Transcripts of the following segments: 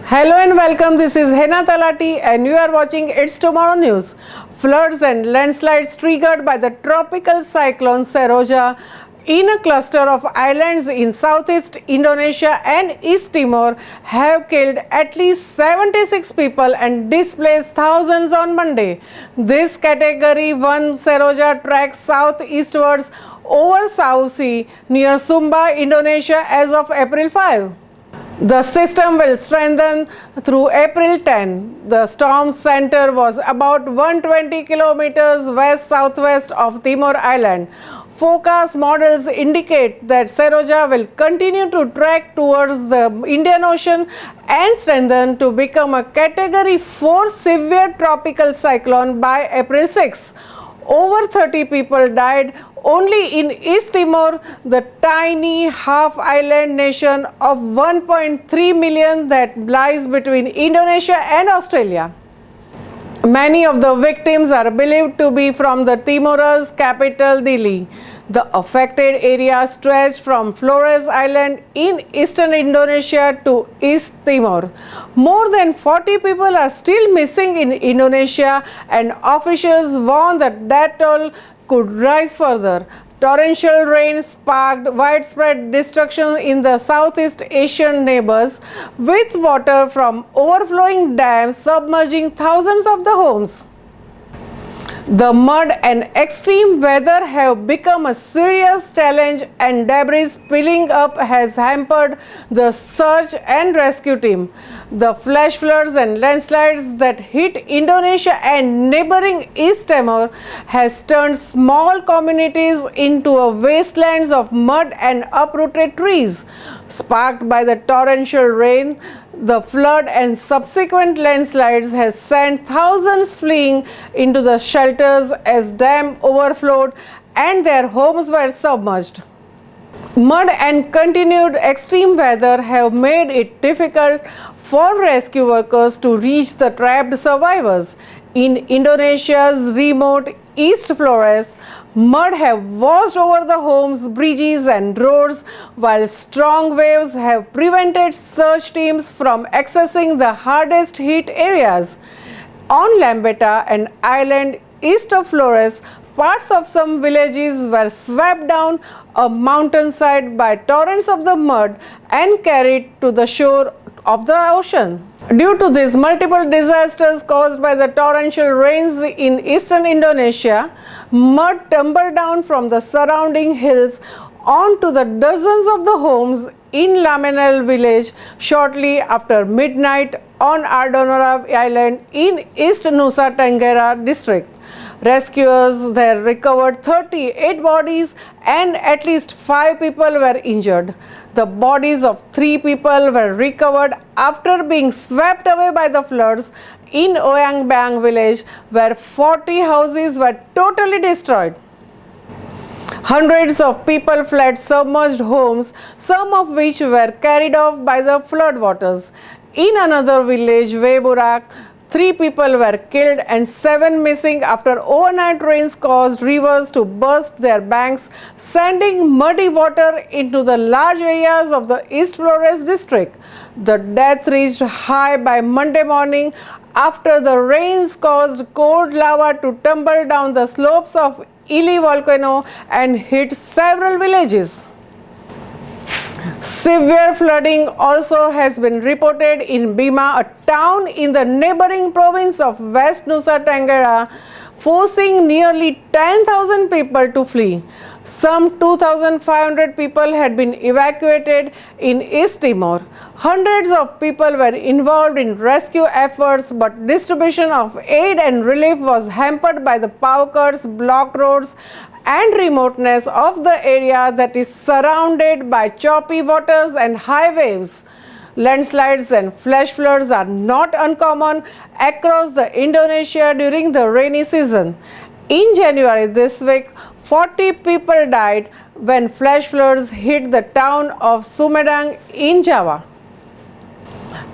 Hello and welcome. This is Hena Talati and you are watching It's Tomorrow News. Floods and landslides triggered by the tropical cyclone Seroja in a cluster of islands in southeast Indonesia and East Timor have killed at least 76 people and displaced thousands on Monday. This Category 1 Seroja tracks southeastwards over Savu Sea near Sumba, Indonesia as of April 5. The system will strengthen through April 10. The storm's center was about 120 kilometers west-southwest of Timor Island. Forecast models indicate that Seroja will continue to track towards the Indian Ocean and strengthen to become a Category 4 severe tropical cyclone by April 6. Over 30 people died only in East Timor, the tiny half-island nation of 1.3 million that lies between Indonesia and Australia. Many of the victims are believed to be from the Timor's capital, Dili. The affected area stretched from Flores Island in eastern Indonesia to East Timor. More than 40 people are still missing in Indonesia, and officials warn that death toll could rise further. Torrential rain sparked widespread destruction in the Southeast Asian neighbors, with water from overflowing dams submerging thousands of the homes. The mud and extreme weather have become a serious challenge, and debris piling up has hampered the search and rescue team. The flash floods and landslides that hit Indonesia and neighboring East Timor has turned small communities into a wastelands of mud and uprooted trees. Sparked by the torrential rain, the flood and subsequent landslides has sent thousands fleeing into the shelters as dams overflowed and their homes were submerged. Mud and continued extreme weather have made it difficult for rescue workers to reach the trapped survivors. In Indonesia's remote East Flores, mud have washed over the homes, bridges and roads, while strong waves have prevented search teams from accessing the hardest hit areas. On Lambeta, an island east of Flores, parts of some villages were swept down a mountainside by torrents of the mud and carried to the shore of the ocean. Due to these multiple disasters caused by the torrential rains in eastern Indonesia, mud tumbled down from the surrounding hills onto the dozens of the homes in Lamanel village shortly after midnight on Ardonora Island in East Nusa Tenggara district. Rescuers there recovered 38 bodies and at least 5 people were injured. The bodies of 3 people were recovered after being swept away by the floods in Oyang Bang village, where 40 houses were totally destroyed. Hundreds of people fled submerged homes, some of which were carried off by the floodwaters. In another village, Weburak, 3 people were killed and 7 missing after overnight rains caused rivers to burst their banks, sending muddy water into the large areas of the East Flores district. The death reached high by Monday morning after the rains caused cold lava to tumble down the slopes of Ili volcano and hit several villages. Severe flooding also has been reported in Bima, a town in the neighboring province of West Nusa Tenggara, forcing nearly 10,000 people to flee. Some 2,500 people had been evacuated in East Timor. Hundreds of people were involved in rescue efforts, but distribution of aid and relief was hampered by the power cuts, blocked roads, and remoteness of the area that is surrounded by choppy waters and high waves. Landslides and flash floods are not uncommon across the Indonesia during the rainy season. In January this week, 40 people died when flash floods hit the town of Sumedang in Java.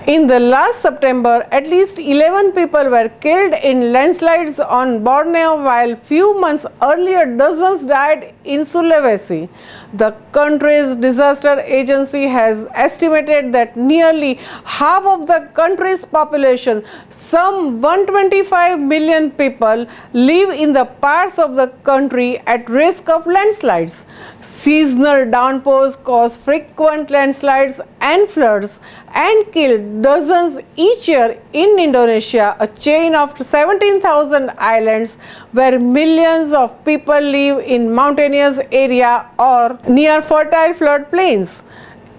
In the last September, at least 11 people were killed in landslides on Borneo, while few months earlier dozens died in Sulawesi. The country's disaster agency has estimated that nearly half of the country's population, some 125 million people, live in the parts of the country at risk of landslides. Seasonal downpours cause frequent landslides and floods and kill dozens each year in Indonesia, a chain of 17,000 islands where millions of people live in mountainous area or near fertile floodplains.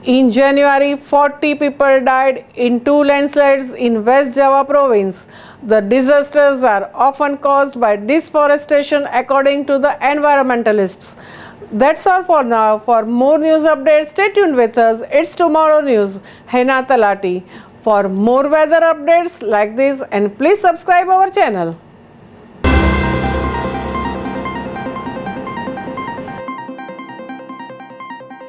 In January, 40 people died in 2 landslides in West Java province. The disasters are often caused by deforestation, according to the environmentalists. That's all for now. For more news updates, stay tuned with us. It's Tomorrow News. Hena Talati. For more weather updates like this, and please subscribe our channel.